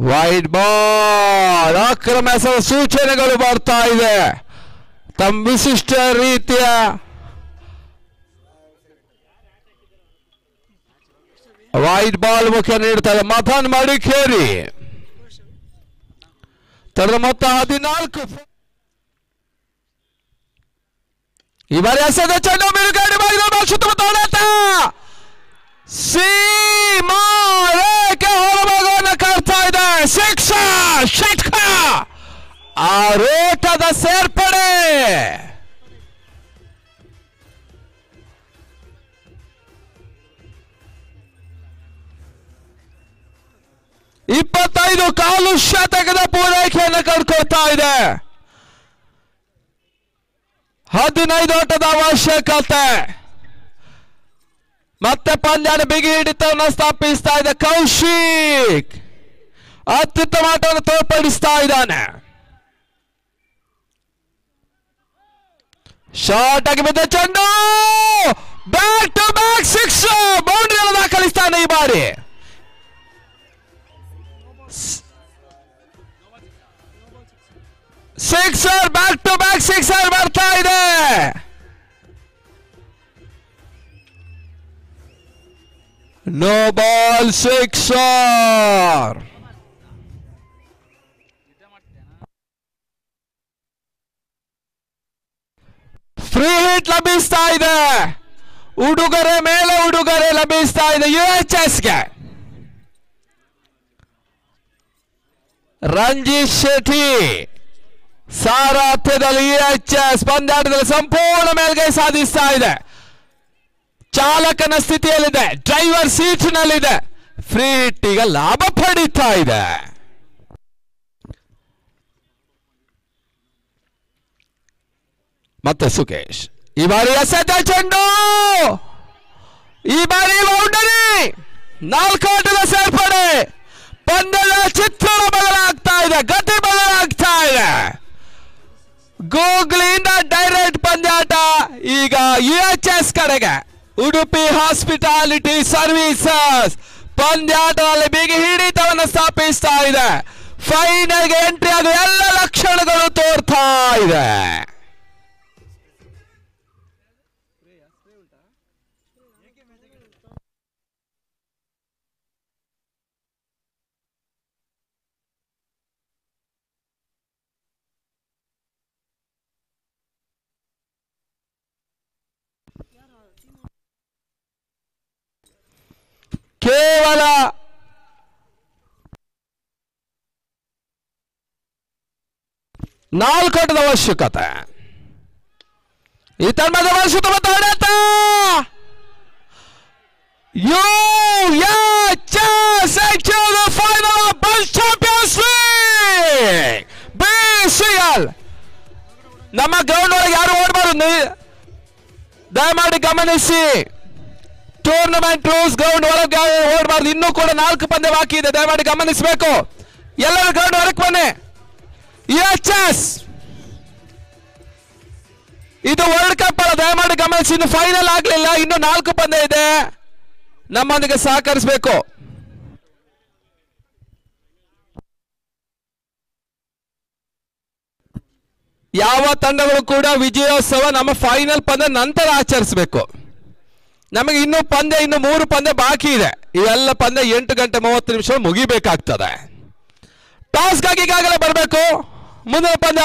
Wide ball ಆಕ್ರಮ ಸೂಚನೆಗಳು ಬರ್ತಾ ಇದೆ. ತಮ್ಮ ವಿಶಿಷ್ಟ ರೀತಿಯ ವೈಡ್ ಬಾಲ್ ಮುಖ್ಯ ನೀಡ್ತಾರೆ ಮಥನ್ ಮಡಿಕೇರಿ. ತರದ ಮೊತ್ತ 14. ಈ ಬಾರಿ ಎಸೆದ ಚೆಂಡು ಮಿರುಗಾಡಿ ಬಾಲ್ ಸುತ್ತಮುತ್ತ ಹೊಡೆತ ಸೀಮಾರೇಖೆ ಹೊರಭಾಗವನ್ನು ಕಾಡ್ತಾ ಇದೆ. ಸಿಕ್ಸರ್ ಷಟ್ಕ ಆರೋಟದ ಸೇರ್ಪಡೆ. ಇಪ್ಪತ್ತೈದು ಕಾಲು ಶತಕದ ಪೂರೈಕೆಯನ್ನು ಕಂಡುಕೊಳ್ತಾ ಇದೆ. 15 ಓಟದ ಅವಶ್ಯಕತೆ. ಮತ್ತೆ ಪಂದ್ಯದ ಬಿಗಿ ಹಿಡಿತವನ್ನು ಸ್ಥಾಪಿಸ್ತಾ ಇದೆ ಕೌಶಿಕ್. ಅತ್ಯುತ್ತಮ ಆಟವನ್ನು ತೋರ್ಪಡಿಸ್ತಾ ಇದ್ದಾನೆ. ಶಾರ್ಟ್ ಆಗಿ ಬಿದ್ದ ಚೆಂಡು ಬ್ಯಾಕ್ ಟು ಬ್ಯಾಕ್ ಸಿಕ್ಸ್ ಬೌಂಡ್ರಿಯನ್ನು ದಾಖಲಿಸ್ತಾನೆ ಈ ಬಾರಿ. Sixer back to back sixer ಬರ್ತಾ ಇದೆ. No ball sixer. Free hit ಲಭಿಸ್ತಾ ಇದೆ. ಉಡುಗೊರೆ ಮೇಲೆ ಉಡುಗೊರೆ ಲಭಿಸ್ತಾ ಇದೆ ಯುಎಚ್ಎಸ್ಗೆ. ರಂಜಿತ್ ಶೆಟ್ಟಿ ಸಾರಥ್ಯದಲ್ಲಿ ಯುಎಚ್ಎಸ್ ಪಂದ್ಯಾಟದಲ್ಲಿ ಸಂಪೂರ್ಣ ಮೇಲ್ಗೈ ಸಾಧಿಸ್ತಾ ಇದೆ. ಚಾಲಕನ ಸ್ಥಿತಿಯಲ್ಲಿದೆ, ಡ್ರೈವರ್ ಸೀಟ್ನಲ್ಲಿದೆ. ಫ್ರೀ ಹಿಟ್ ಈಗ ಲಾಭ ಪಡೀತಾ ಇದೆ. ಮತ್ತೆ ಸುಕೇಶ್ ಈ ಬಾರಿ ಎಸೆದ ಚೆಂಡು, ಈ ಬಾರಿ ಬೌಂಡರಿ. 4 ಆಟದ ಸೇರ್ಪಡೆ. ಪಂದ್ಯದ ಚಿತ್ರಣ ಬದಲಾಗ್ತಾ ಇದೆ, ಗತಿ ಬದಲಾಗ್ತಾ ಇದೆ. ಗೂಗ್ಲಿಯಿಂದ ಡೈರೆಕ್ಟ್ ಪಂದ್ಯಾಟ ಈಗ ಯುಎಚ್ಎಸ್ ಕಡೆಗೆ. ಉಡುಪಿ ಹಾಸ್ಪಿಟಾಲಿಟಿ ಸರ್ವಿಸಸ್ ಪಂದ್ಯಾಟದಲ್ಲಿ ಬಿಗಿ ಹಿಡಿತವನ್ನು ಸ್ಥಾಪಿಸ್ತಾ ಇದೆ. ಫೈನಲ್ಗೆ ಎಂಟ್ರಿ ಆಗುವ ಎಲ್ಲ ಲಕ್ಷಣಗಳು ತೋರ್ತಾ ಇದೆ. ಕೇವಲ ನಾಲ್ಕು ಆಟದ ಅವಶ್ಯಕತೆ. ಈ ತಂಡದ ಸುತ್ತಮುತ್ತ ಹೊಡೆತ UHS final bus champions league BCL. ನಮ್ಮ ಗ್ರೌಂಡ್ ಒಳಗೆ ಯಾರು ಓಡಬಾರದು, ದಯಮಾಡಿ ಗಮನಿಸಿ. ಟೂರ್ನಮೆಂಟ್ ರೂಲ್ಸ್, ಗ್ರೌಂಡ್ ಒಳಗೆ ಓಡಬಾರ್ದು. ಇನ್ನೂ ಕೂಡ 4 ಪಂದ್ಯ ಬಾಕಿ ಇದೆ, ದಯಮಾಡಿ ಗಮನಿಸಬೇಕು. ಎಲ್ಲರೂ ಗ್ರೌಂಡ್ ಹೊರಗೆ ಬನ್ನಿ. ಯುಎಚ್ಎಸ್ ಇದು ವರ್ಲ್ಡ್ ಕಪ್ ಅಲ್ಲ, ದಯಮಾಡಿ ಗಮನಿಸಿ. ಇನ್ನು ಫೈನಲ್ ಆಗ್ಲಿಲ್ಲ, ಇನ್ನು 4 ಪಂದ್ಯ ಇದೆ, ನಮ್ಮೊಂದಿಗೆ ಸಹಕರಿಸಬೇಕು. ಯಾವ ತಂಡಗಳು ಕೂಡ ವಿಜಯೋತ್ಸವ ನಮ್ಮ ಫೈನಲ್ ಪಂದ್ಯ ನಂತರ ಆಚರಿಸಬೇಕು. ನಮಗೆ ಇನ್ನೂ 3 ಪಂದ್ಯ ಬಾಕಿ ಇದೆ. ಇವೆಲ್ಲ ಪಂದ್ಯ 8 ಗಂಟೆ 30 ನಿಮಿಷ ಮುಗಿಬೇಕಾಗ್ತದೆ. ಟಾಸ್ಗಾಗಿ ಈಗಾಗಲೇ ಬರಬೇಕು. ಮುಂದಿನ ಪಂದ್ಯ